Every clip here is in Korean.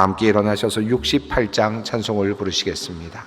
함께 일어나셔서 68장 찬송을 부르시겠습니다.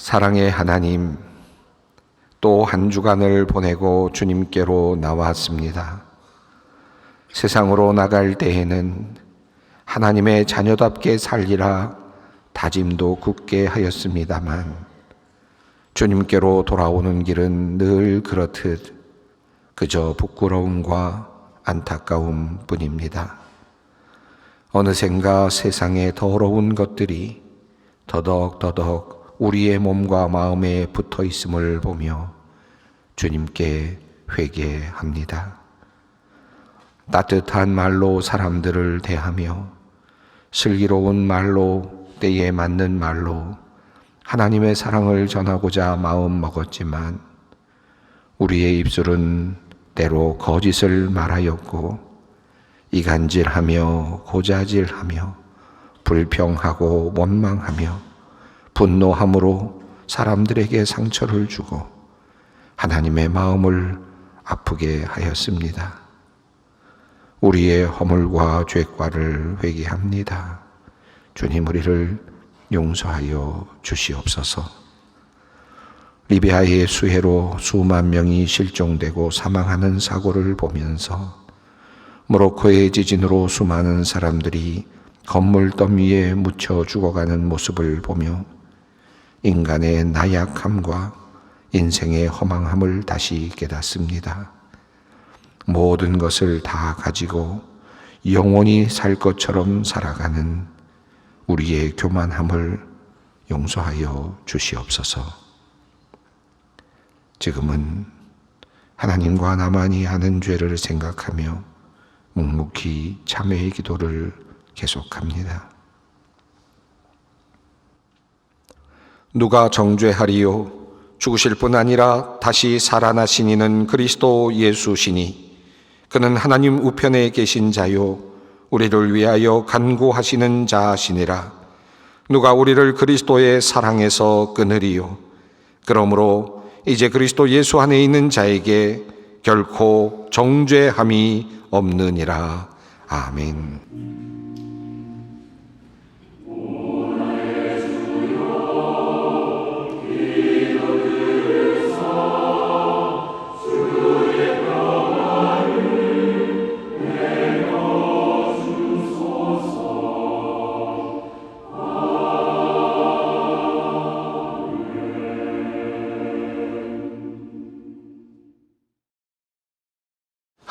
사랑의 하나님, 또 한 주간을 보내고 주님께로 나왔습니다. 세상으로 나갈 때에는 하나님의 자녀답게 살리라 다짐도 굳게 하였습니다만 주님께로 돌아오는 길은 늘 그렇듯 그저 부끄러움과 안타까움 뿐입니다. 어느샌가 세상의 더러운 것들이 더덕더덕 우리의 몸과 마음에 붙어 있음을 보며 주님께 회개합니다. 따뜻한 말로 사람들을 대하며 슬기로운 말로 때에 맞는 말로 하나님의 사랑을 전하고자 마음 먹었지만 우리의 입술은 때로 거짓을 말하였고 이간질하며 고자질하며 불평하고 원망하며 분노함으로 사람들에게 상처를 주고 하나님의 마음을 아프게 하였습니다. 우리의 허물과 죄과를 회개합니다. 주님, 우리를 용서하여 주시옵소서. 리비아의 수해로 수만 명이 실종되고 사망하는 사고를 보면서 모로코의 지진으로 수많은 사람들이 건물 덤 위에 묻혀 죽어가는 모습을 보며 인간의 나약함과 인생의 허망함을 다시 깨닫습니다. 모든 것을 다 가지고 영원히 살 것처럼 살아가는 우리의 교만함을 용서하여 주시옵소서. 지금은 하나님과 나만이 아는 죄를 생각하며 묵묵히 참회의 기도를 계속합니다. 누가 정죄하리요? 죽으실 뿐 아니라 다시 살아나신 이는 그리스도 예수시니 그는 하나님 우편에 계신 자요 우리를 위하여 간구하시는 자시니라. 누가 우리를 그리스도의 사랑에서 끊으리요? 그러므로 이제 그리스도 예수 안에 있는 자에게 결코 정죄함이 없느니라. 아멘.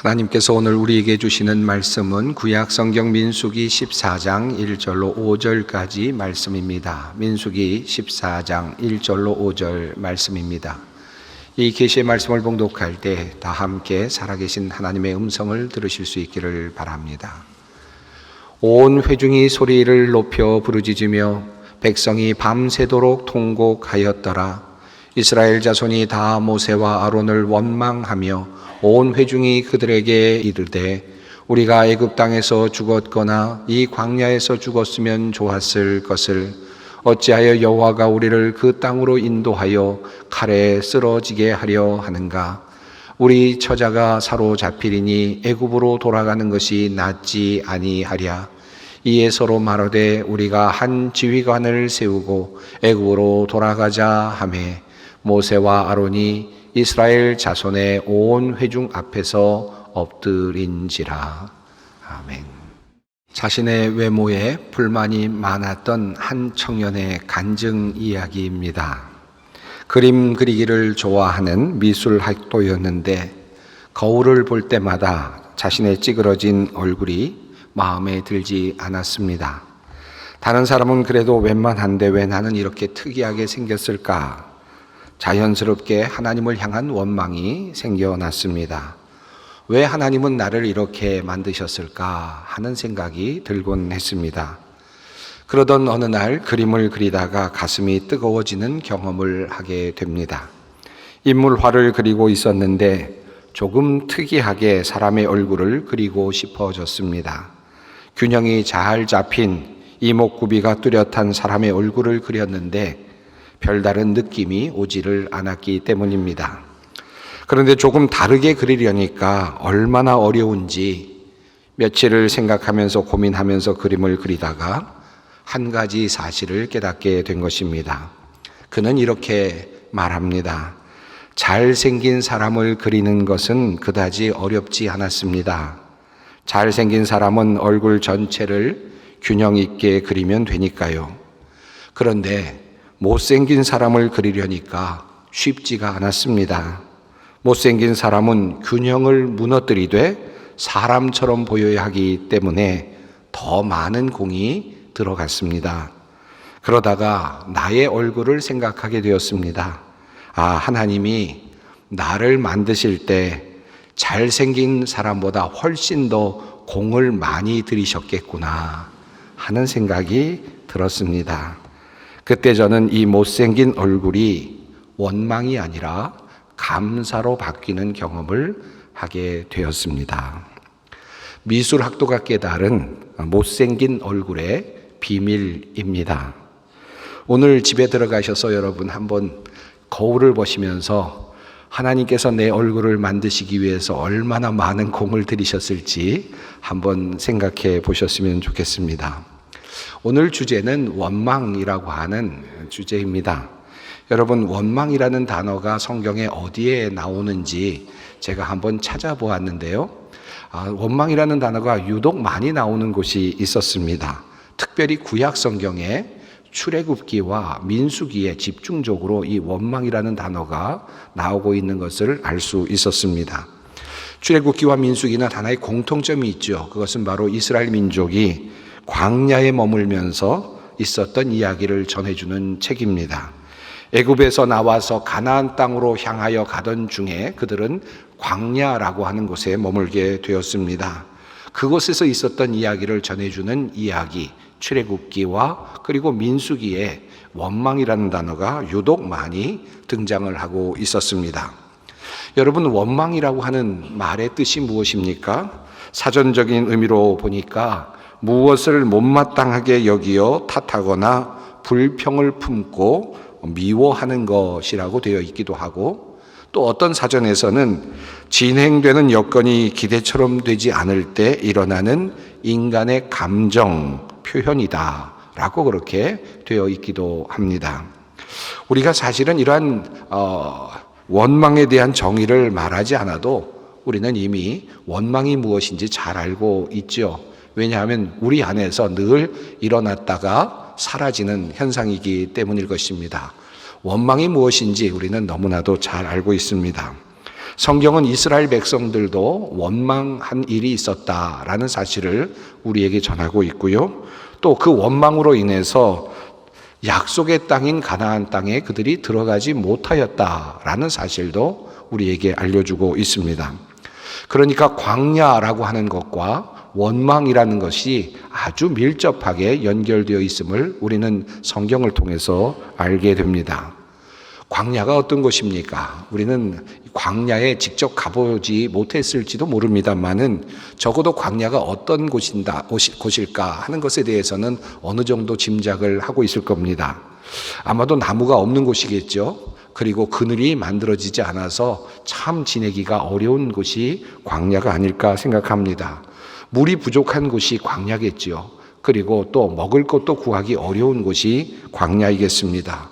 하나님께서 오늘 우리에게 주시는 말씀은 구약 성경 민수기 14장 1절로 5절까지 말씀입니다. 민수기 14장 1절로 5절 말씀입니다. 이 계시의 말씀을 봉독할 때 다 함께 살아계신 하나님의 음성을 들으실 수 있기를 바랍니다. 온 회중이 소리를 높여 부르짖으며 백성이 밤새도록 통곡하였더라. 이스라엘 자손이 다 모세와 아론을 원망하며 온 회중이 그들에게 이르되 우리가 애굽 땅에서 죽었거나 이 광야에서 죽었으면 좋았을 것을 어찌하여 여호와가 우리를 그 땅으로 인도하여 칼에 쓰러지게 하려 하는가? 우리 처자가 사로잡히리니 애굽으로 돌아가는 것이 낫지 아니하랴. 이에 서로 말하되 우리가 한 지휘관을 세우고 애굽으로 돌아가자 하매 모세와 아론이 이스라엘 자손의 온 회중 앞에서 엎드린지라. 아멘. 자신의 외모에 불만이 많았던 한 청년의 간증 이야기입니다. 그림 그리기를 좋아하는 미술 학도였는데 거울을 볼 때마다 자신의 찌그러진 얼굴이 마음에 들지 않았습니다. 다른 사람은 그래도 웬만한데 왜 나는 이렇게 특이하게 생겼을까? 자연스럽게 하나님을 향한 원망이 생겨났습니다. 왜 하나님은 나를 이렇게 만드셨을까 하는 생각이 들곤 했습니다. 그러던 어느 날 그림을 그리다가 가슴이 뜨거워지는 경험을 하게 됩니다. 인물화를 그리고 있었는데 조금 특이하게 사람의 얼굴을 그리고 싶어졌습니다. 균형이 잘 잡힌 이목구비가 뚜렷한 사람의 얼굴을 그렸는데 별다른 느낌이 오지를 않았기 때문입니다. 그런데 조금 다르게 그리려니까 얼마나 어려운지 며칠을 생각하면서 고민하면서 그림을 그리다가 한 가지 사실을 깨닫게 된 것입니다. 그는 이렇게 말합니다. 잘생긴 사람을 그리는 것은 그다지 어렵지 않았습니다. 잘생긴 사람은 얼굴 전체를 균형 있게 그리면 되니까요. 그런데 못생긴 사람을 그리려니까 쉽지가 않았습니다. 못생긴 사람은 균형을 무너뜨리되 사람처럼 보여야 하기 때문에 더 많은 공이 들어갔습니다. 그러다가 나의 얼굴을 생각하게 되었습니다. 하나님이 나를 만드실 때 잘생긴 사람보다 훨씬 더 공을 많이 들이셨겠구나 하는 생각이 들었습니다. 그때 저는 이 못생긴 얼굴이 원망이 아니라 감사로 바뀌는 경험을 하게 되었습니다. 미술학도가 깨달은 못생긴 얼굴의 비밀입니다. 오늘 집에 들어가셔서 여러분 한번 거울을 보시면서 하나님께서 내 얼굴을 만드시기 위해서 얼마나 많은 공을 들이셨을지 한번 생각해 보셨으면 좋겠습니다. 오늘 주제는 원망이라고 하는 주제입니다. 여러분, 원망이라는 단어가 성경에 어디에 나오는지 제가 한번 찾아보았는데요. 원망이라는 단어가 유독 많이 나오는 곳이 있었습니다. 특별히 구약 성경에 출애굽기와 민수기에 집중적으로 이 원망이라는 단어가 나오고 있는 것을 알 수 있었습니다. 출애굽기와 민수기는 하나의 공통점이 있죠. 그것은 바로 이스라엘 민족이 광야에 머물면서 있었던 이야기를 전해주는 책입니다. 애굽에서 나와서 가나안 땅으로 향하여 가던 중에 그들은 광야라고 하는 곳에 머물게 되었습니다. 그곳에서 있었던 이야기를 전해주는 이야기, 출애굽기와 그리고 민수기에 원망이라는 단어가 유독 많이 등장을 하고 있었습니다. 여러분, 원망이라고 하는 말의 뜻이 무엇입니까? 사전적인 의미로 보니까 무엇을 못마땅하게 여기어 탓하거나 불평을 품고 미워하는 것이라고 되어 있기도 하고, 또 어떤 사전에서는 진행되는 여건이 기대처럼 되지 않을 때 일어나는 인간의 감정 표현이다 라고 그렇게 되어 있기도 합니다. 우리가 사실은 이러한 원망에 대한 정의를 말하지 않아도 우리는 이미 원망이 무엇인지 잘 알고 있죠. 왜냐하면 우리 안에서 늘 일어났다가 사라지는 현상이기 때문일 것입니다. 원망이 무엇인지 우리는 너무나도 잘 알고 있습니다. 성경은 이스라엘 백성들도 원망한 일이 있었다라는 사실을 우리에게 전하고 있고요. 또 그 원망으로 인해서 약속의 땅인 가나안 땅에 그들이 들어가지 못하였다라는 사실도 우리에게 알려주고 있습니다. 그러니까 광야라고 하는 것과 원망이라는 것이 아주 밀접하게 연결되어 있음을 우리는 성경을 통해서 알게 됩니다. 광야가 어떤 곳입니까? 우리는 광야에 직접 가보지 못했을지도 모릅니다만은 적어도 광야가 어떤 곳일까 하는 것에 대해서는 어느 정도 짐작을 하고 있을 겁니다. 아마도 나무가 없는 곳이겠죠. 그리고 그늘이 만들어지지 않아서 참 지내기가 어려운 곳이 광야가 아닐까 생각합니다. 물이 부족한 곳이 광야겠죠. 그리고 또 먹을 것도 구하기 어려운 곳이 광야이겠습니다.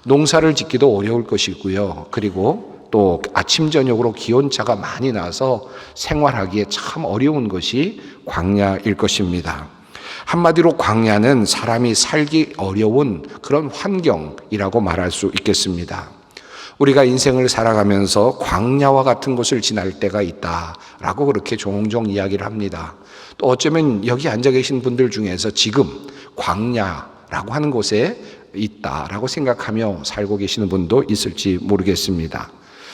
농사를 짓기도 어려울 것이고요. 그리고 또 아침 저녁으로 기온차가 많이 나서 생활하기에 참 어려운 것이 광야일 것입니다. 한마디로 광야는 사람이 살기 어려운 그런 환경이라고 말할 수 있겠습니다. 우리가 인생을 살아가면서 광야와 같은 곳을 지날 때가 있다라고 그렇게 종종 이야기를 합니다. 또 어쩌면 여기 앉아 계신 분들 중에서 지금 광야라고 하는 곳에 있다라고 생각하며 살고 계시는 분도 있을지 모르겠습니다.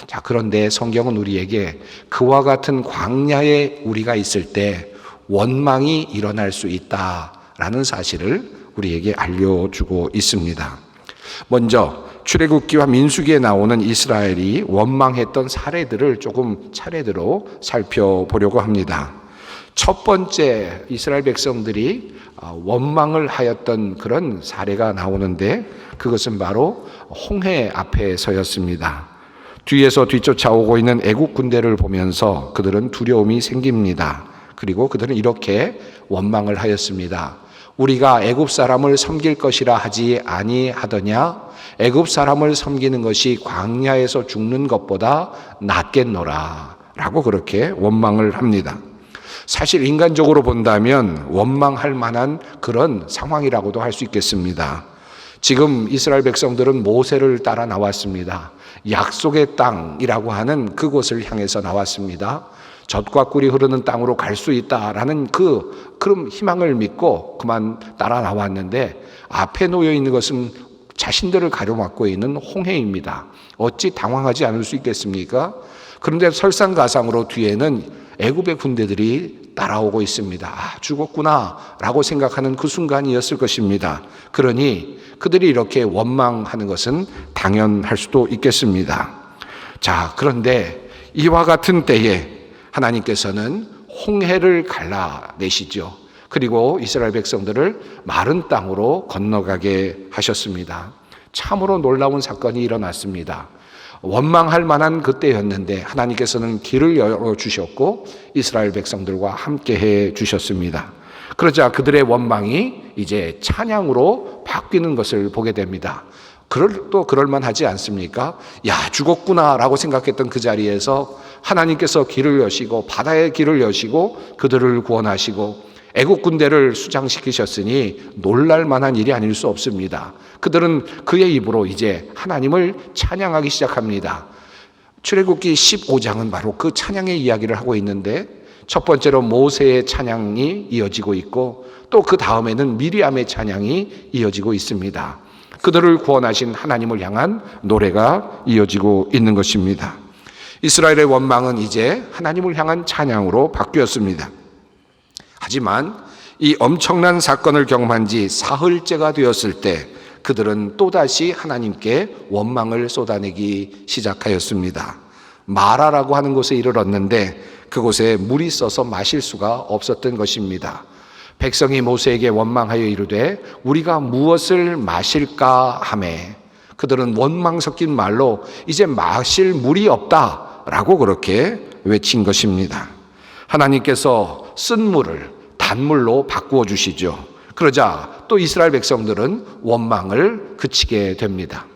자, 그런데 성경은 우리에게 그와 같은 광야에 우리가 있을 때 원망이 일어날 수 있다라는 사실을 우리에게 알려주고 있습니다. 먼저 출애굽기와 민수기에 나오는 이스라엘이 원망했던 사례들을 조금 차례대로 살펴보려고 합니다. 첫 번째 이스라엘 백성들이 원망을 하였던 그런 사례가 나오는데 그것은 바로 홍해 앞에서였습니다. 뒤에서 뒤쫓아오고 있는 애국 군대를 보면서 그들은 두려움이 생깁니다. 그리고 그들은 이렇게 원망을 하였습니다. 우리가 애굽 사람을 섬길 것이라 하지 아니하더냐? 애굽 사람을 섬기는 것이 광야에서 죽는 것보다 낫겠노라 라고 그렇게 원망을 합니다. 사실 인간적으로 본다면 원망할 만한 그런 상황이라고도 할 수 있겠습니다. 지금 이스라엘 백성들은 모세를 따라 나왔습니다. 약속의 땅이라고 하는 그곳을 향해서 나왔습니다. 젖과 꿀이 흐르는 땅으로 갈 수 있다라는 그런 희망을 믿고 그만 따라 나왔는데 앞에 놓여 있는 것은 자신들을 가로막고 있는 홍해입니다. 어찌 당황하지 않을 수 있겠습니까? 그런데 설상가상으로 뒤에는 애굽의 군대들이 따라오고 있습니다. 아, 죽었구나 라고 생각하는 그 순간이었을 것입니다. 그러니 그들이 이렇게 원망하는 것은 당연할 수도 있겠습니다. 자, 그런데 이와 같은 때에 하나님께서는 홍해를 갈라내시죠. 그리고 이스라엘 백성들을 마른 땅으로 건너가게 하셨습니다. 참으로 놀라운 사건이 일어났습니다. 원망할 만한 그때였는데 하나님께서는 길을 열어주셨고 이스라엘 백성들과 함께해 주셨습니다. 그러자 그들의 원망이 이제 찬양으로 바뀌는 것을 보게 됩니다. 그럴만하지 않습니까? 야, 죽었구나 라고 생각했던 그 자리에서 하나님께서 길을 여시고 바다의 길을 여시고 그들을 구원하시고 애국 군대를 수장시키셨으니 놀랄 만한 일이 아닐 수 없습니다. 그들은 그의 입으로 이제 하나님을 찬양하기 시작합니다. 출애굽기 15장은 바로 그 찬양의 이야기를 하고 있는데 첫 번째로 모세의 찬양이 이어지고 있고 또 그 다음에는 미리암의 찬양이 이어지고 있습니다. 그들을 구원하신 하나님을 향한 노래가 이어지고 있는 것입니다. 이스라엘의 원망은 이제 하나님을 향한 찬양으로 바뀌었습니다. 하지만 이 엄청난 사건을 경험한 지 사흘째가 되었을 때 그들은 또다시 하나님께 원망을 쏟아내기 시작하였습니다. 마라라고 하는 곳에 이르렀는데 그곳에 물이 써서 마실 수가 없었던 것입니다. 백성이 모세에게 원망하여 이르되 우리가 무엇을 마실까 하매 그들은 원망 섞인 말로 이제 마실 물이 없다라고 그렇게 외친 것입니다. 하나님께서 쓴 물을 단물로 바꾸어 주시죠. 그러자 또 이스라엘 백성들은 원망을 그치게 됩니다.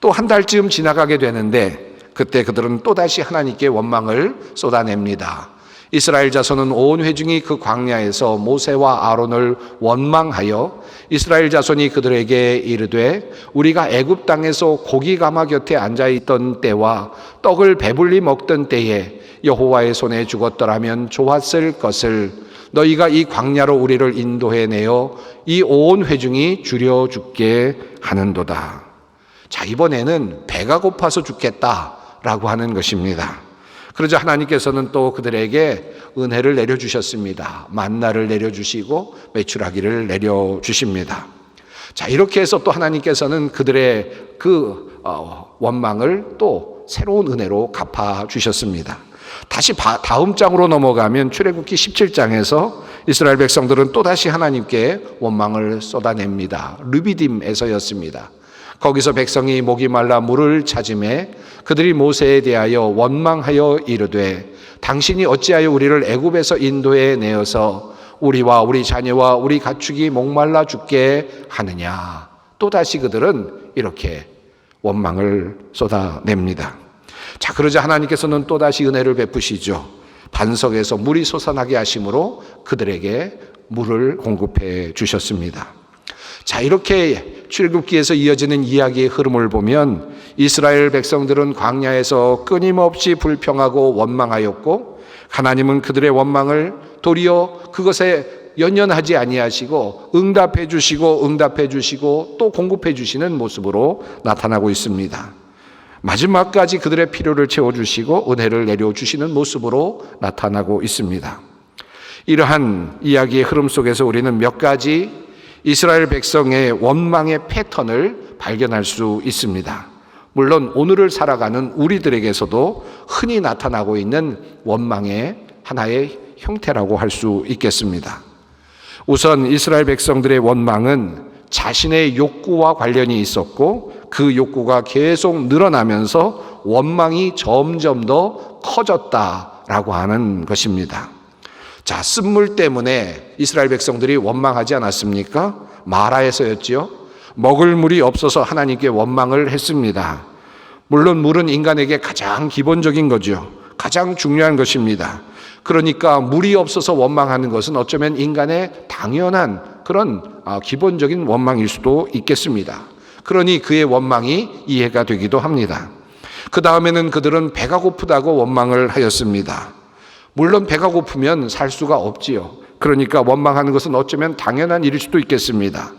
또 한 달쯤 지나가게 되는데 그때 그들은 또다시 하나님께 원망을 쏟아냅니다. 이스라엘 자손은 온 회중이 그 광야에서 모세와 아론을 원망하여 이스라엘 자손이 그들에게 이르되 우리가 애굽 땅에서 고기 가마 곁에 앉아 있던 때와 떡을 배불리 먹던 때에 여호와의 손에 죽었더라면 좋았을 것을 너희가 이 광야로 우리를 인도해 내어 이 온 회중이 줄여 죽게 하는도다. 자, 이번에는 배가 고파서 죽겠다라고 하는 것입니다. 그러자 하나님께서는 또 그들에게 은혜를 내려주셨습니다. 만나를 내려주시고 메추라기를 내려주십니다. 자, 이렇게 해서 또 하나님께서는 그들의 그 원망을 또 새로운 은혜로 갚아주셨습니다. 다시 다음 장으로 넘어가면 출애굽기 17장에서 이스라엘 백성들은 또다시 하나님께 원망을 쏟아냅니다. 르비딤에서였습니다. 거기서 백성이 목이 말라 물을 찾음에 그들이 모세에 대하여 원망하여 이르되 당신이 어찌하여 우리를 애굽에서 인도해 내어서 우리와 우리 자녀와 우리 가축이 목말라 죽게 하느냐. 또다시 그들은 이렇게 원망을 쏟아냅니다. 자, 그러자 하나님께서는 또다시 은혜를 베푸시죠. 반석에서 물이 솟아나게 하심으로 그들에게 물을 공급해 주셨습니다. 자, 이렇게 출애굽기에서 이어지는 이야기의 흐름을 보면 이스라엘 백성들은 광야에서 끊임없이 불평하고 원망하였고 하나님은 그들의 원망을 도리어 그것에 연연하지 아니하시고 응답해 주시고 또 공급해 주시는 모습으로 나타나고 있습니다. 마지막까지 그들의 필요를 채워주시고 은혜를 내려주시는 모습으로 나타나고 있습니다. 이러한 이야기의 흐름 속에서 우리는 몇 가지 이스라엘 백성의 원망의 패턴을 발견할 수 있습니다. 물론 오늘을 살아가는 우리들에게서도 흔히 나타나고 있는 원망의 하나의 형태라고 할 수 있겠습니다. 우선 이스라엘 백성들의 원망은 자신의 욕구와 관련이 있었고 그 욕구가 계속 늘어나면서 원망이 점점 더 커졌다라고 하는 것입니다. 자, 쓴물 때문에 이스라엘 백성들이 원망하지 않았습니까? 마라에서였지요. 먹을 물이 없어서 하나님께 원망을 했습니다. 물론 물은 인간에게 가장 기본적인 거죠. 가장 중요한 것입니다. 그러니까 물이 없어서 원망하는 것은 어쩌면 인간의 당연한 그런 기본적인 원망일 수도 있겠습니다. 그러니 그의 원망이 이해가 되기도 합니다. 그 다음에는 그들은 배가 고프다고 원망을 하였습니다. 물론 배가 고프면 살 수가 없지요. 그러니까 원망하는 것은 어쩌면 당연한 일일 수도 있겠습니다.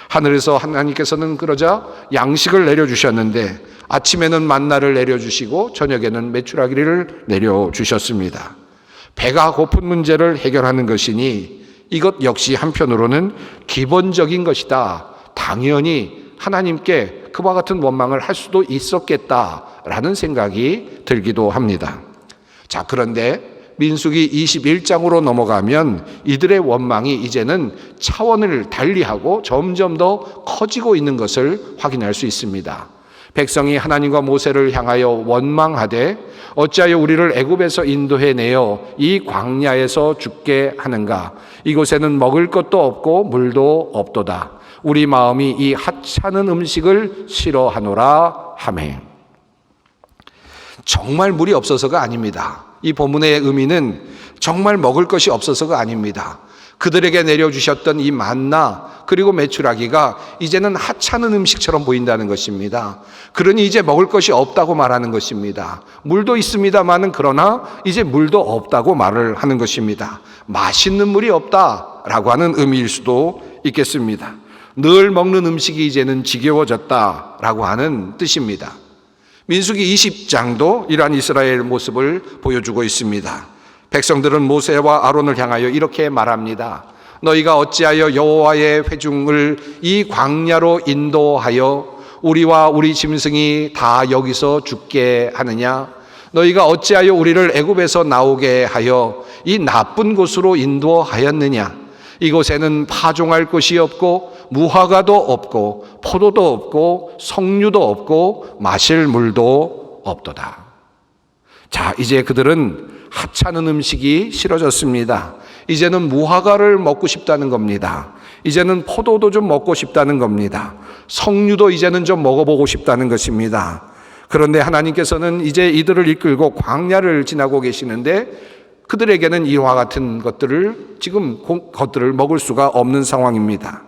하늘에서 하나님께서는 그러자 양식을 내려주셨는데 아침에는 만나를 내려주시고 저녁에는 메추라기를 내려주셨습니다. 배가 고픈 문제를 해결하는 것이니 이것 역시 한편으로는 기본적인 것이다. 당연히 하나님께 그와 같은 원망을 할 수도 있었겠다라는 생각이 들기도 합니다. 자, 그런데 민수기 21장으로 넘어가면 이들의 원망이 이제는 차원을 달리하고 점점 더 커지고 있는 것을 확인할 수 있습니다. 백성이 하나님과 모세를 향하여 원망하되 어찌하여 우리를 애굽에서 인도해 내어 이 광야에서 죽게 하는가. 이곳에는 먹을 것도 없고 물도 없도다. 우리 마음이 이 하찮은 음식을 싫어하노라 하매. 정말 물이 없어서가 아닙니다. 이 본문의 의미는 정말 먹을 것이 없어서가 아닙니다. 그들에게 내려주셨던 이 만나 그리고 메추라기가 이제는 하찮은 음식처럼 보인다는 것입니다. 그러니 이제 먹을 것이 없다고 말하는 것입니다. 물도 있습니다마는 그러나 이제 물도 없다고 말을 하는 것입니다. 맛있는 물이 없다라고 하는 의미일 수도 있겠습니다. 늘 먹는 음식이 이제는 지겨워졌다라고 하는 뜻입니다. 민수기 20장도 이러한 이스라엘 모습을 보여주고 있습니다. 백성들은 모세와 아론을 향하여 이렇게 말합니다. 너희가 어찌하여 여호와의 회중을 이 광야로 인도하여 우리와 우리 짐승이 다 여기서 죽게 하느냐? 너희가 어찌하여 우리를 애굽에서 나오게 하여 이 나쁜 곳으로 인도하였느냐? 이곳에는 파종할 곳이 없고 무화과도 없고 포도도 없고 석류도 없고 마실 물도 없도다. 자, 이제 그들은 하찮은 음식이 싫어졌습니다. 이제는 무화과를 먹고 싶다는 겁니다. 이제는 포도도 좀 먹고 싶다는 겁니다. 석류도 이제는 좀 먹어보고 싶다는 것입니다. 그런데 하나님께서는 이제 이들을 이끌고 광야를 지나고 계시는데 그들에게는 이와 같은 것들을 것들을 먹을 수가 없는 상황입니다.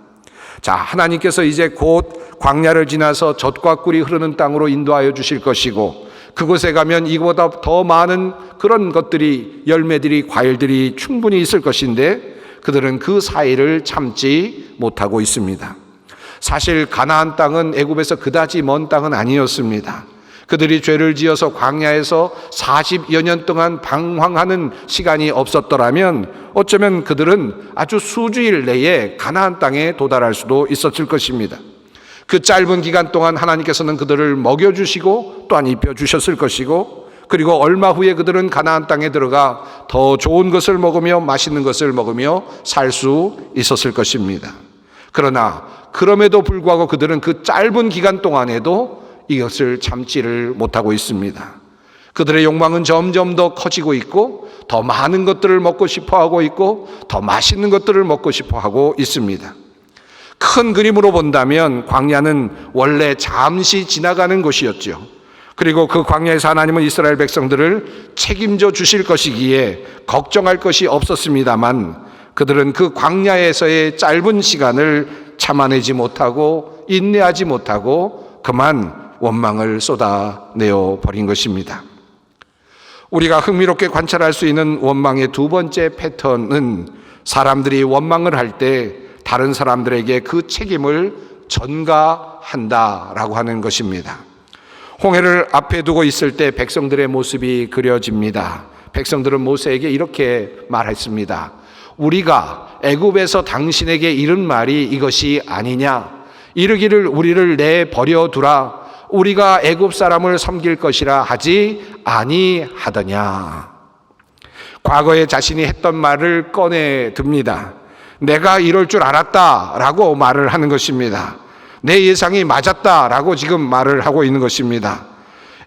자, 하나님께서 이제 곧 광야를 지나서 젖과 꿀이 흐르는 땅으로 인도하여 주실 것이고, 그곳에 가면 이보다 더 많은 그런 것들이, 열매들이, 과일들이 충분히 있을 것인데 그들은 그 사이를 참지 못하고 있습니다. 사실 가나안 땅은 애굽에서 그다지 먼 땅은 아니었습니다. 그들이 죄를 지어서 광야에서 40여 년 동안 방황하는 시간이 없었더라면 어쩌면 그들은 아주 수주일 내에 가나안 땅에 도달할 수도 있었을 것입니다. 그 짧은 기간 동안 하나님께서는 그들을 먹여주시고 또한 입혀주셨을 것이고, 그리고 얼마 후에 그들은 가나안 땅에 들어가 더 좋은 것을 먹으며 맛있는 것을 먹으며 살 수 있었을 것입니다. 그러나 그럼에도 불구하고 그들은 그 짧은 기간 동안에도 이것을 참지를 못하고 있습니다. 그들의 욕망은 점점 더 커지고 있고, 더 많은 것들을 먹고 싶어 하고 있고, 더 맛있는 것들을 먹고 싶어 하고 있습니다. 큰 그림으로 본다면 광야는 원래 잠시 지나가는 곳이었죠. 그리고 그 광야에서 하나님은 이스라엘 백성들을 책임져 주실 것이기에 걱정할 것이 없었습니다만, 그들은 그 광야에서의 짧은 시간을 참아내지 못하고 인내하지 못하고 그만 원망을 쏟아내어 버린 것입니다. 우리가 흥미롭게 관찰할 수 있는 원망의 두 번째 패턴은 사람들이 원망을 할 때 다른 사람들에게 그 책임을 전가한다라고 하는 것입니다. 홍해를 앞에 두고 있을 때 백성들의 모습이 그려집니다. 백성들은 모세에게 이렇게 말했습니다. 우리가 애굽에서 당신에게 이른 말이 이것이 아니냐? 이르기를 우리를 내버려 두라. 우리가 애굽 사람을 섬길 것이라 하지 아니하더냐. 과거에 자신이 했던 말을 꺼내 듭니다. 내가 이럴 줄 알았다라고 말을 하는 것입니다. 내 예상이 맞았다라고 지금 말을 하고 있는 것입니다.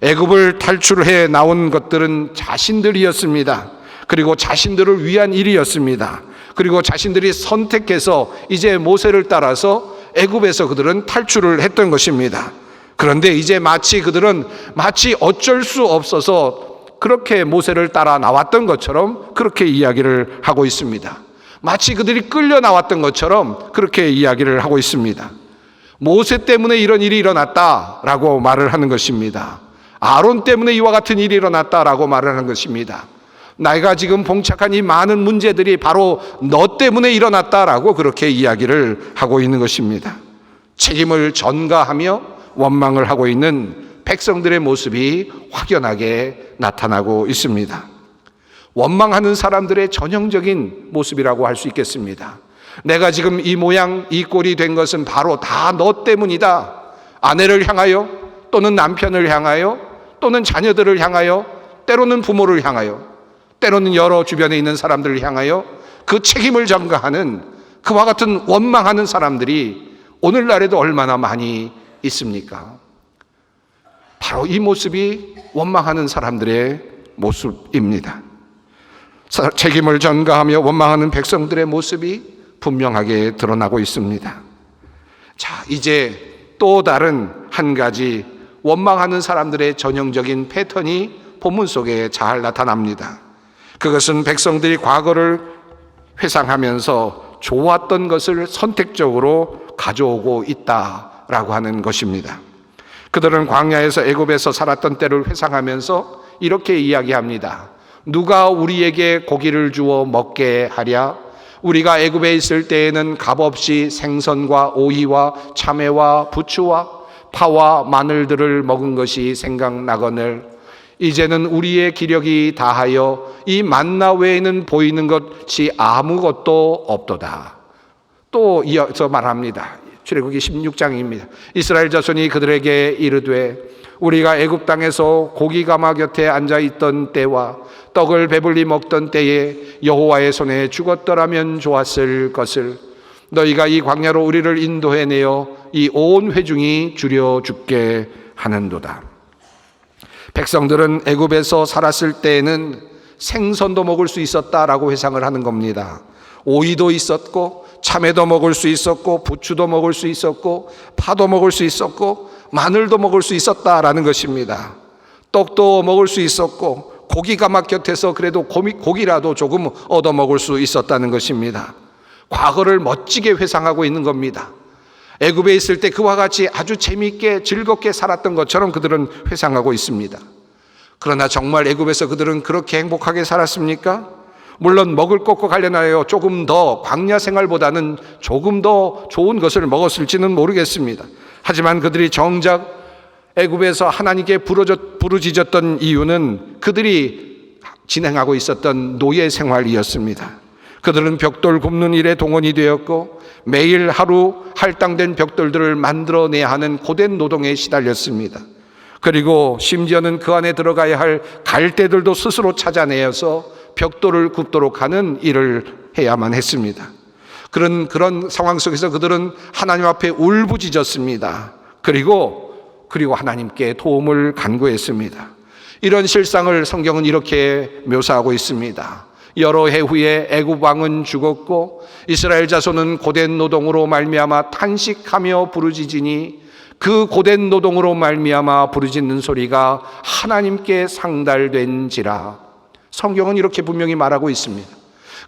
애굽을 탈출해 나온 것들은 자신들이었습니다. 그리고 자신들을 위한 일이었습니다. 그리고 자신들이 선택해서 이제 모세를 따라서 애굽에서 그들은 탈출을 했던 것입니다. 그런데 이제 그들은 마치 어쩔 수 없어서 그렇게 모세를 따라 나왔던 것처럼 그렇게 이야기를 하고 있습니다. 마치 그들이 끌려 나왔던 것처럼 그렇게 이야기를 하고 있습니다. 모세 때문에 이런 일이 일어났다라고 말을 하는 것입니다. 아론 때문에 이와 같은 일이 일어났다라고 말을 하는 것입니다. 내가 지금 봉착한 이 많은 문제들이 바로 너 때문에 일어났다라고 그렇게 이야기를 하고 있는 것입니다. 책임을 전가하며 원망을 하고 있는 백성들의 모습이 확연하게 나타나고 있습니다. 원망하는 사람들의 전형적인 모습이라고 할 수 있겠습니다. 내가 지금 이 모양 이 꼴이 된 것은 바로 다 너 때문이다. 아내를 향하여 또는 남편을 향하여 또는 자녀들을 향하여 때로는 부모를 향하여 때로는 여러 주변에 있는 사람들을 향하여 그 책임을 전가하는 그와 같은 원망하는 사람들이 오늘날에도 얼마나 많이 있습니까? 바로 이 모습이 원망하는 사람들의 모습입니다. 책임을 전가하며 원망하는 백성들의 모습이 분명하게 드러나고 있습니다. 자, 이제 또 다른 한 가지 원망하는 사람들의 전형적인 패턴이 본문 속에 잘 나타납니다. 그것은 백성들이 과거를 회상하면서 좋았던 것을 선택적으로 가져오고 있다라고 하는 것입니다. 그들은 광야에서 애굽에서 살았던 때를 회상하면서 이렇게 이야기합니다. 누가 우리에게 고기를 주어 먹게 하랴? 우리가 애굽에 있을 때에는 값없이 생선과 오이와 참외와 부추와 파와 마늘들을 먹은 것이 생각나거늘 이제는 우리의 기력이 다하여 이 만나 외에는 보이는 것이 아무것도 없도다. 또 이어서 말합니다. 출애굽기 16장입니다. 이스라엘 자손이 그들에게 이르되 우리가 애굽 땅에서 고기 가마 곁에 앉아 있던 때와 떡을 배불리 먹던 때에 여호와의 손에 죽었더라면 좋았을 것을 너희가 이 광야로 우리를 인도해 내어 이 온 회중이 줄여 죽게 하는도다. 백성들은 애굽에서 살았을 때에는 생선도 먹을 수 있었다라고 회상을 하는 겁니다. 오이도 있었고 참외도 먹을 수 있었고 부추도 먹을 수 있었고 파도 먹을 수 있었고 마늘도 먹을 수 있었다라는 것입니다. 떡도 먹을 수 있었고 고기 가막 곁에서 그래도 고기라도 조금 얻어먹을 수 있었다는 것입니다. 과거를 멋지게 회상하고 있는 겁니다. 애굽에 있을 때 그와 같이 아주 재미있게 즐겁게 살았던 것처럼 그들은 회상하고 있습니다. 그러나 정말 애굽에서 그들은 그렇게 행복하게 살았습니까? 물론 먹을 것과 관련하여 조금 더 광야 생활보다는 조금 더 좋은 것을 먹었을지는 모르겠습니다. 하지만 그들이 정작 애굽에서 하나님께 부르짖었던 이유는 그들이 진행하고 있었던 노예 생활이었습니다. 그들은 벽돌 굽는 일에 동원이 되었고 매일 하루 할당된 벽돌들을 만들어내야 하는 고된 노동에 시달렸습니다. 그리고 심지어는 그 안에 들어가야 할 갈대들도 스스로 찾아내어서 벽돌을 굽도록 하는 일을 해야만 했습니다. 그런 상황 속에서 그들은 하나님 앞에 울부짖었습니다. 그리고 하나님께 도움을 간구했습니다. 이런 실상을 성경은 이렇게 묘사하고 있습니다. 여러 해 후에 애굽 왕은 죽었고 이스라엘 자손은 고된 노동으로 말미암아 탄식하며 부르짖으니 그 고된 노동으로 말미암아 부르짖는 소리가 하나님께 상달된지라. 성경은 이렇게 분명히 말하고 있습니다.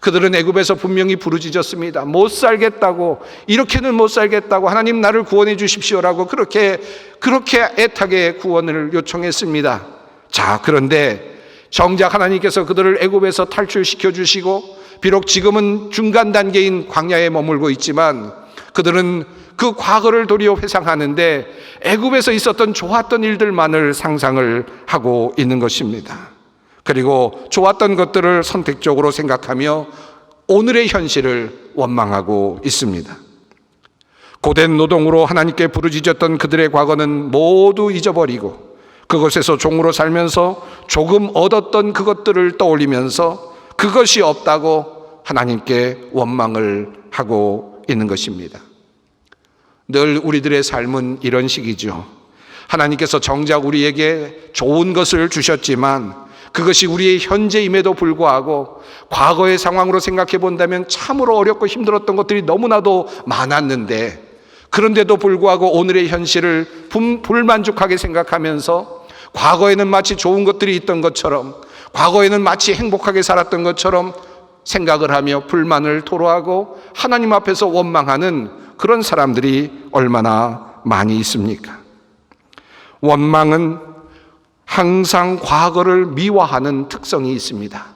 그들은 애굽에서 분명히 부르짖었습니다. 못 살겠다고, 이렇게는 못 살겠다고, 하나님 나를 구원해 주십시오라고 그렇게 애타게 구원을 요청했습니다. 자, 그런데 정작 하나님께서 그들을 애굽에서 탈출시켜 주시고 비록 지금은 중간 단계인 광야에 머물고 있지만 그들은 그 과거를 도리어 회상하는데 애굽에서 있었던 좋았던 일들만을 상상을 하고 있는 것입니다. 그리고 좋았던 것들을 선택적으로 생각하며 오늘의 현실을 원망하고 있습니다. 고된 노동으로 하나님께 부르짖었던 그들의 과거는 모두 잊어버리고 그것에서 종으로 살면서 조금 얻었던 그것들을 떠올리면서 그것이 없다고 하나님께 원망을 하고 있는 것입니다. 늘 우리들의 삶은 이런 식이죠. 하나님께서 정작 우리에게 좋은 것을 주셨지만 그것이 우리의 현재임에도 불구하고 과거의 상황으로 생각해 본다면 참으로 어렵고 힘들었던 것들이 너무나도 많았는데 그런데도 불구하고 오늘의 현실을 불만족하게 생각하면서 과거에는 마치 좋은 것들이 있던 것처럼 과거에는 마치 행복하게 살았던 것처럼 생각을 하며 불만을 토로하고 하나님 앞에서 원망하는 그런 사람들이 얼마나 많이 있습니까? 원망은 항상 과거를 미화하는 특성이 있습니다.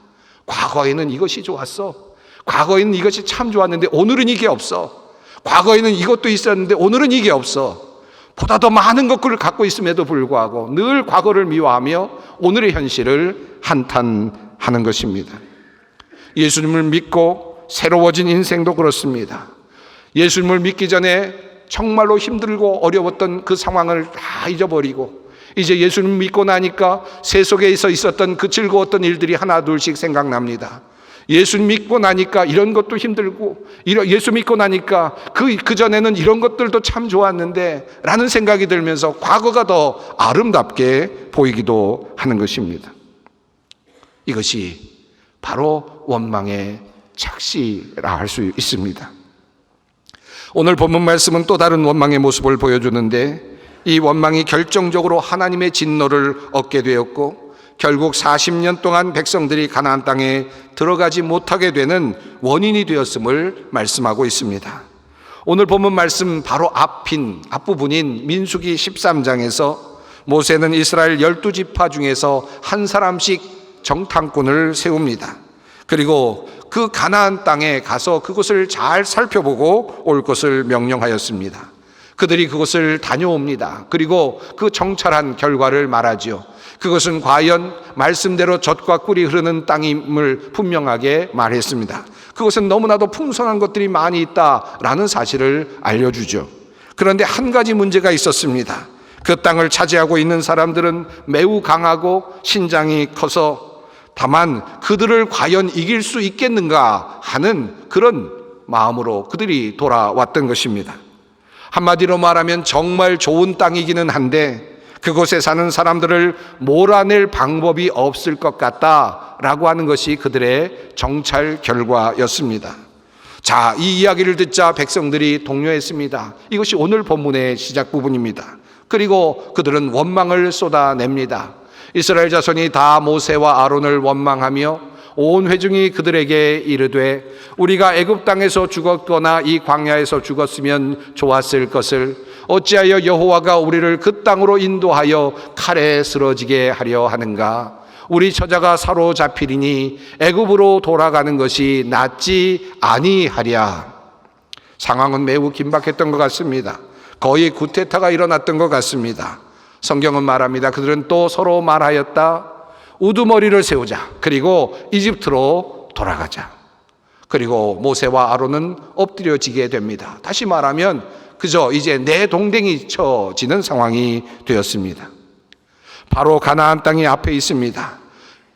과거에는 이것이 좋았어. 과거에는 이것이 참 좋았는데 오늘은 이게 없어. 과거에는 이것도 있었는데 오늘은 이게 없어. 보다 더 많은 것들을 갖고 있음에도 불구하고 늘 과거를 미화하며 오늘의 현실을 한탄하는 것입니다. 예수님을 믿고 새로워진 인생도 그렇습니다. 예수님을 믿기 전에 정말로 힘들고 어려웠던 그 상황을 다 잊어버리고 이제 예수님 믿고 나니까 세속에서 있었던 그 즐거웠던 일들이 하나 둘씩 생각납니다. 예수 믿고 나니까 이런 것도 힘들고 예수 믿고 나니까 그 전에는 이런 것들도 참 좋았는데 라는 생각이 들면서 과거가 더 아름답게 보이기도 하는 것입니다. 이것이 바로 원망의 착시라 할 수 있습니다. 오늘 본문 말씀은 또 다른 원망의 모습을 보여주는데 이 원망이 결정적으로 하나님의 진노를 얻게 되었고 결국 40년 동안 백성들이 가나안 땅에 들어가지 못하게 되는 원인이 되었음을 말씀하고 있습니다. 오늘 본문 말씀 바로 앞부분인 민수기 13장에서 모세는 이스라엘 12지파 중에서 한 사람씩 정탐꾼을 세웁니다. 그리고 그 가나안 땅에 가서 그곳을 잘 살펴보고 올 것을 명령하였습니다. 그들이 그곳을 다녀옵니다. 그리고 그 정찰한 결과를 말하지요. 그것은 과연 말씀대로 젖과 꿀이 흐르는 땅임을 분명하게 말했습니다. 그것은 너무나도 풍성한 것들이 많이 있다라는 사실을 알려주죠. 그런데 한 가지 문제가 있었습니다. 그 땅을 차지하고 있는 사람들은 매우 강하고 신장이 커서 다만 그들을 과연 이길 수 있겠는가 하는 그런 마음으로 그들이 돌아왔던 것입니다. 한마디로 말하면 정말 좋은 땅이기는 한데 그곳에 사는 사람들을 몰아낼 방법이 없을 것 같다라고 하는 것이 그들의 정찰 결과였습니다. 자, 이 이야기를 듣자 백성들이 동요했습니다. 이것이 오늘 본문의 시작 부분입니다. 그리고 그들은 원망을 쏟아냅니다. 이스라엘 자손이 다 모세와 아론을 원망하며 온 회중이 그들에게 이르되 우리가 애굽 땅에서 죽었거나 이 광야에서 죽었으면 좋았을 것을 어찌하여 여호와가 우리를 그 땅으로 인도하여 칼에 쓰러지게 하려 하는가? 우리 처자가 사로잡히리니 애굽으로 돌아가는 것이 낫지 아니하랴. 상황은 매우 긴박했던 것 같습니다. 거의 쿠데타가 일어났던 것 같습니다. 성경은 말합니다. 그들은 또 서로 말하였다. 우두머리를 세우자. 그리고 이집트로 돌아가자. 그리고 모세와 아론은 엎드려지게 됩니다. 다시 말하면 그저 이제 내 동댕이 쳐지는 상황이 되었습니다. 바로 가나안 땅이 앞에 있습니다.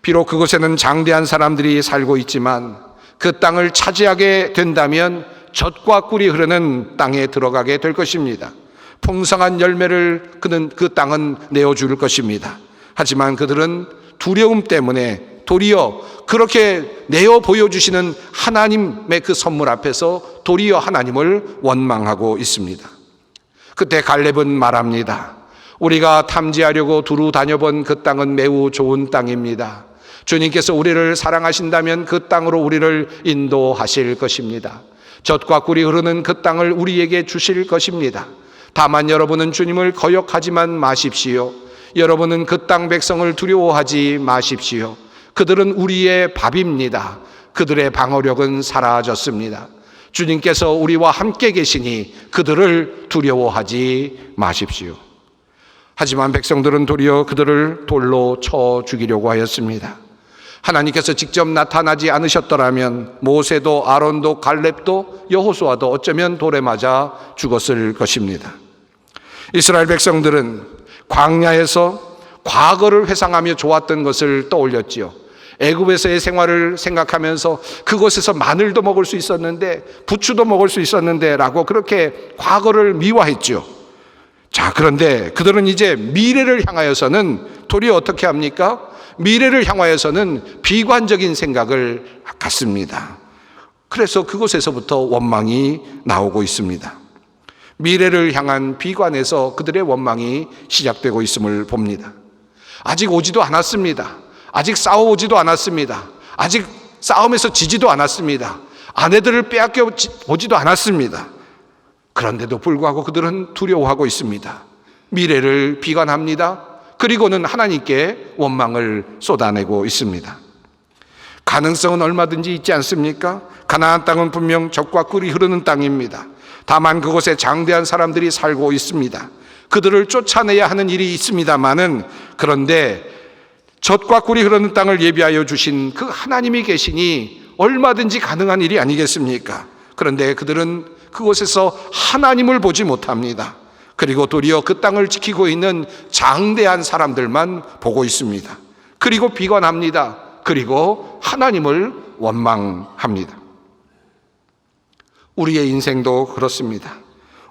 비록 그곳에는 장대한 사람들이 살고 있지만 그 땅을 차지하게 된다면 젖과 꿀이 흐르는 땅에 들어가게 될 것입니다. 풍성한 열매를 그 땅은 내어줄 것입니다. 하지만 그들은 두려움 때문에 도리어 그렇게 내어 보여주시는 하나님의 그 선물 앞에서 도리어 하나님을 원망하고 있습니다. 그때 갈렙은 말합니다. 우리가 탐지하려고 두루 다녀본 그 땅은 매우 좋은 땅입니다. 주님께서 우리를 사랑하신다면 그 땅으로 우리를 인도하실 것입니다. 젖과 꿀이 흐르는 그 땅을 우리에게 주실 것입니다. 다만 여러분은 주님을 거역하지만 마십시오. 여러분은 그 땅 백성을 두려워하지 마십시오. 그들은 우리의 밥입니다. 그들의 방어력은 사라졌습니다. 주님께서 우리와 함께 계시니 그들을 두려워하지 마십시오. 하지만 백성들은 도리어 그들을 돌로 쳐 죽이려고 하였습니다. 하나님께서 직접 나타나지 않으셨더라면 모세도 아론도 갈렙도 여호수아도 어쩌면 돌에 맞아 죽었을 것입니다. 이스라엘 백성들은 광야에서 과거를 회상하며 좋았던 것을 떠올렸지요. 애굽에서의 생활을 생각하면서 그곳에서 마늘도 먹을 수 있었는데 부추도 먹을 수 있었는데 라고 그렇게 과거를 미화했죠. 자, 그런데 그들은 이제 미래를 향하여서는 도리어 어떻게 합니까? 미래를 향하여서는 비관적인 생각을 갖습니다. 그래서 그곳에서부터 원망이 나오고 있습니다. 미래를 향한 비관에서 그들의 원망이 시작되고 있음을 봅니다. 아직 오지도 않았습니다. 아직 싸워오지도 않았습니다. 아직 싸움에서 지지도 않았습니다. 아내들을 빼앗겨 보지도 않았습니다. 그런데도 불구하고 그들은 두려워하고 있습니다. 미래를 비관합니다. 그리고는 하나님께 원망을 쏟아내고 있습니다. 가능성은 얼마든지 있지 않습니까? 가나안 땅은 분명 젖과 꿀이 흐르는 땅입니다. 다만 그곳에 장대한 사람들이 살고 있습니다. 그들을 쫓아내야 하는 일이 있습니다마는 그런데 젖과 꿀이 흐르는 땅을 예비하여 주신 그 하나님이 계시니 얼마든지 가능한 일이 아니겠습니까? 그런데 그들은 그곳에서 하나님을 보지 못합니다. 그리고 도리어 그 땅을 지키고 있는 장대한 사람들만 보고 있습니다. 그리고 비관합니다. 그리고 하나님을 원망합니다. 우리의 인생도 그렇습니다.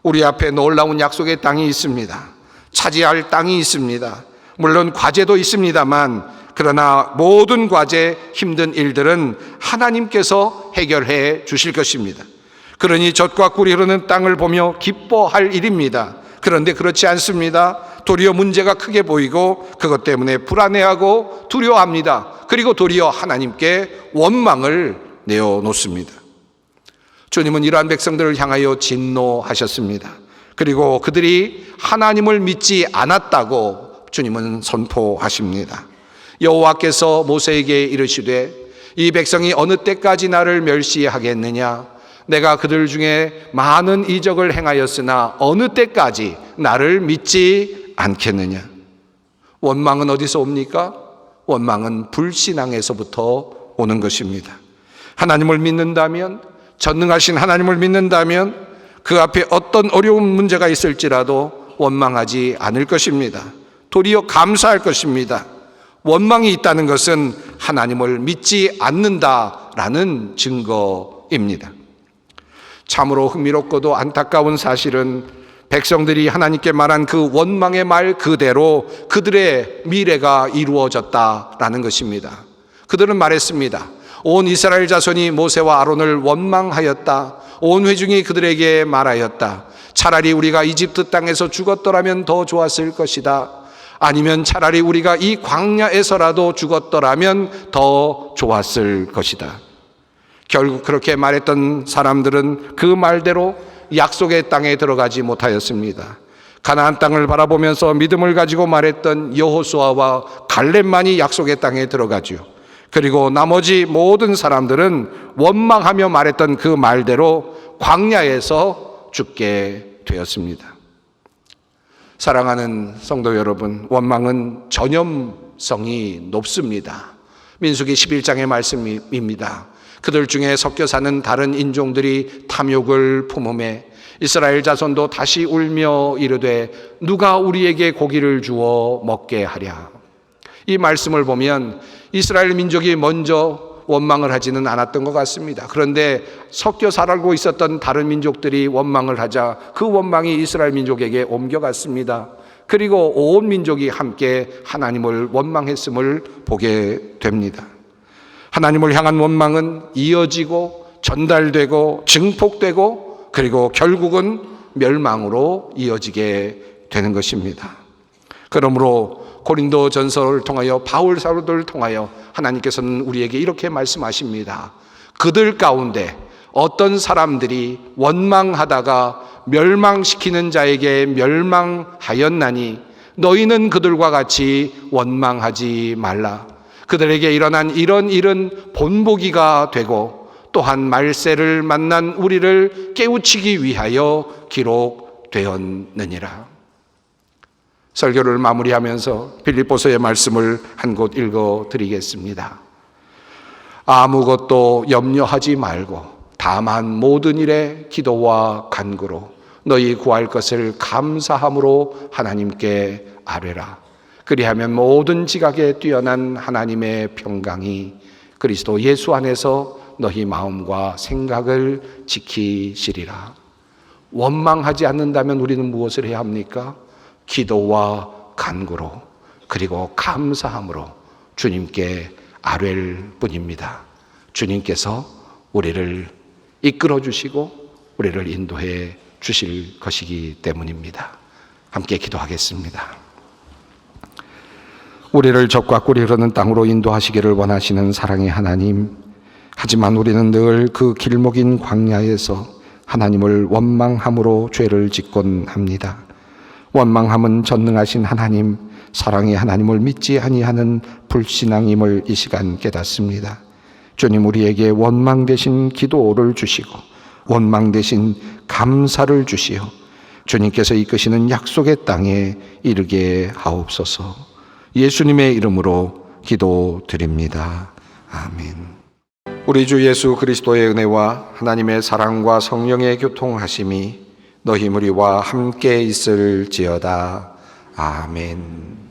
우리 앞에 놀라운 약속의 땅이 있습니다. 차지할 땅이 있습니다. 물론 과제도 있습니다만 그러나 모든 과제, 힘든 일들은 하나님께서 해결해 주실 것입니다. 그러니 젖과 꿀이 흐르는 땅을 보며 기뻐할 일입니다. 그런데 그렇지 않습니다. 도리어 문제가 크게 보이고 그것 때문에 불안해하고 두려워합니다. 그리고 도리어 하나님께 원망을 내어놓습니다. 주님은 이러한 백성들을 향하여 진노하셨습니다. 그리고 그들이 하나님을 믿지 않았다고 주님은 선포하십니다. 여호와께서 모세에게 이르시되 이 백성이 어느 때까지 나를 멸시하겠느냐? 내가 그들 중에 많은 이적을 행하였으나 어느 때까지 나를 믿지 않겠느냐? 원망은 어디서 옵니까? 원망은 불신앙에서부터 오는 것입니다. 하나님을 믿는다면, 전능하신 하나님을 믿는다면 그 앞에 어떤 어려운 문제가 있을지라도 원망하지 않을 것입니다. 도리어 감사할 것입니다. 원망이 있다는 것은 하나님을 믿지 않는다라는 증거입니다. 참으로 흥미롭고도 안타까운 사실은 백성들이 하나님께 말한 그 원망의 말 그대로 그들의 미래가 이루어졌다라는 것입니다. 그들은 말했습니다. 온 이스라엘 자손이 모세와 아론을 원망하였다. 온 회중이 그들에게 말하였다. 차라리 우리가 이집트 땅에서 죽었더라면 더 좋았을 것이다. 아니면 차라리 우리가 이 광야에서라도 죽었더라면 더 좋았을 것이다. 결국 그렇게 말했던 사람들은 그 말대로 약속의 땅에 들어가지 못하였습니다. 가나안 땅을 바라보면서 믿음을 가지고 말했던 여호수아와 갈렙만이 약속의 땅에 들어가지요. 그리고 나머지 모든 사람들은 원망하며 말했던 그 말대로 광야에서 죽게 되었습니다. 사랑하는 성도 여러분, 원망은 전염성이 높습니다. 민수기 11장의 말씀입니다. 그들 중에 섞여 사는 다른 인종들이 탐욕을 품음에 이스라엘 자손도 다시 울며 이르되 누가 우리에게 고기를 주어 먹게 하랴. 이 말씀을 보면 이스라엘 민족이 먼저 원망을 하지는 않았던 것 같습니다. 그런데 섞여 살고 있었던 다른 민족들이 원망을 하자 그 원망이 이스라엘 민족에게 옮겨갔습니다. 그리고 온 민족이 함께 하나님을 원망했음을 보게 됩니다. 하나님을 향한 원망은 이어지고 전달되고 증폭되고 그리고 결국은 멸망으로 이어지게 되는 것입니다. 그러므로 고린도 전서를 통하여 바울 사도를 통하여 하나님께서는 우리에게 이렇게 말씀하십니다. 그들 가운데 어떤 사람들이 원망하다가 멸망시키는 자에게 멸망하였나니 너희는 그들과 같이 원망하지 말라. 그들에게 일어난 이런 일은 본보기가 되고 또한 말세를 만난 우리를 깨우치기 위하여 기록되었느니라. 설교를 마무리하면서 빌립보서의 말씀을 한 곳 읽어드리겠습니다. 아무것도 염려하지 말고 다만 모든 일에 기도와 간구로 너희 구할 것을 감사함으로 하나님께 아뢰라. 그리하면 모든 지각에 뛰어난 하나님의 평강이 그리스도 예수 안에서 너희 마음과 생각을 지키시리라. 원망하지 않는다면 우리는 무엇을 해야 합니까? 기도와 간구로 그리고 감사함으로 주님께 아뢰일 뿐입니다. 주님께서 우리를 이끌어 주시고 우리를 인도해 주실 것이기 때문입니다. 함께 기도하겠습니다. 우리를 적과 꿀이 흐르는 땅으로 인도하시기를 원하시는 사랑의 하나님, 하지만 우리는 늘 그 길목인 광야에서 하나님을 원망함으로 죄를 짓곤 합니다. 원망함은 전능하신 하나님, 사랑의 하나님을 믿지 아니하는 불신앙임을 이 시간 깨닫습니다. 주님, 우리에게 원망 대신 기도를 주시고 원망 대신 감사를 주시어 주님께서 이끄시는 약속의 땅에 이르게 하옵소서. 예수님의 이름으로 기도드립니다. 아멘. 우리 주 예수 그리스도의 은혜와 하나님의 사랑과 성령의 교통하심이 너희 무리와 함께 있을지어다. 아멘.